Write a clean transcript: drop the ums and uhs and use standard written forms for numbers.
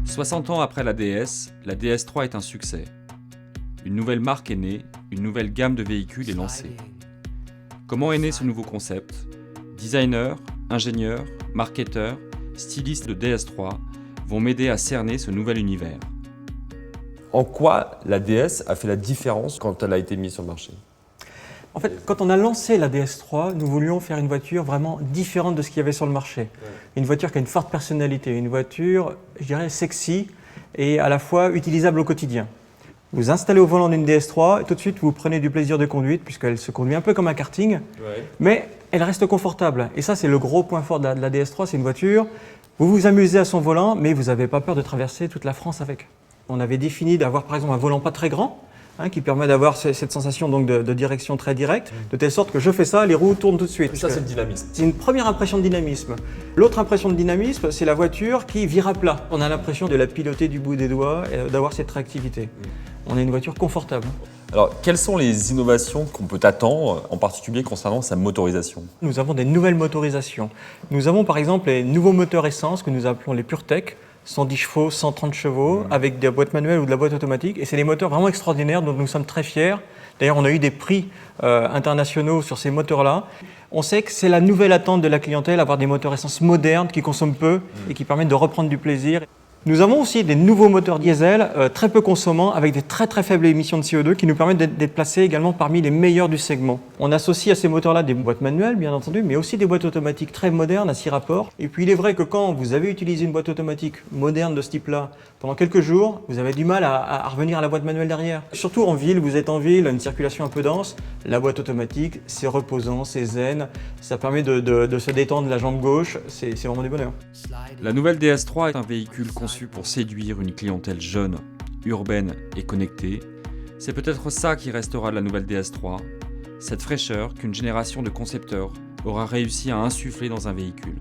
60 ans après la DS DS3 est un succès. Une nouvelle marque est née, une nouvelle gamme de véhicules est lancée. Comment est né ce nouveau concept ? Designers, ingénieurs, marketeurs, stylistes de DS3 vont m'aider à cerner ce nouvel univers. En quoi la DS a fait la différence quand elle a été mise sur le marché ? En fait, quand on a lancé la DS3, nous voulions faire une voiture vraiment différente de ce qu'il y avait sur le marché. Ouais. Une voiture qui a une forte personnalité, une voiture, je dirais, sexy et à la fois utilisable au quotidien. Vous installez au volant d'une DS3 et tout de suite vous prenez du plaisir de conduite puisqu'elle se conduit un peu comme un karting, mais elle reste confortable. Et ça, c'est le gros point fort de la DS3, c'est une voiture, vous vous amusez à son volant, mais vous n'avez pas peur de traverser toute la France avec. On avait défini d'avoir par exemple un volant pas très grand, qui permet d'avoir cette sensation donc de direction très directe, de telle sorte que je fais ça, les roues tournent tout de suite. Ça, c'est le dynamisme. C'est une première impression de dynamisme. L'autre impression de dynamisme, c'est la voiture qui vire à plat. On a l'impression de la piloter du bout des doigts et d'avoir cette réactivité. On a une voiture confortable. Alors, quelles sont les innovations qu'on peut attendre, en particulier concernant sa motorisation ? Nous avons des nouvelles motorisations. Nous avons par exemple les nouveaux moteurs essence que nous appelons les PureTech, 110 chevaux, 130 chevaux, avec des boîtes manuelles ou de la boîte automatique. Et c'est des moteurs vraiment extraordinaires dont nous sommes très fiers. D'ailleurs, on a eu des prix internationaux sur ces moteurs-là. On sait que c'est la nouvelle attente de la clientèle, avoir des moteurs essence modernes qui consomment peu et qui permettent de reprendre du plaisir. Nous avons aussi des nouveaux moteurs diesel très peu consommants avec des très très faibles émissions de CO2 qui nous permettent d'être placés également parmi les meilleurs du segment. On associe à ces moteurs-là des boîtes manuelles bien entendu, mais aussi des boîtes automatiques très modernes à 6 rapports. Et puis il est vrai que quand vous avez utilisé une boîte automatique moderne de ce type-là pendant quelques jours, vous avez du mal à revenir à la boîte manuelle derrière. Surtout en ville, vous êtes en ville, une circulation un peu dense, la boîte automatique c'est reposant, c'est zen, ça permet de se détendre la jambe gauche, c'est vraiment du bonheur. La nouvelle DS3 est un véhicule conçu pour séduire une clientèle jeune, urbaine et connectée. C'est peut-être ça qui restera de la nouvelle DS3, cette fraîcheur qu'une génération de concepteurs aura réussi à insuffler dans un véhicule.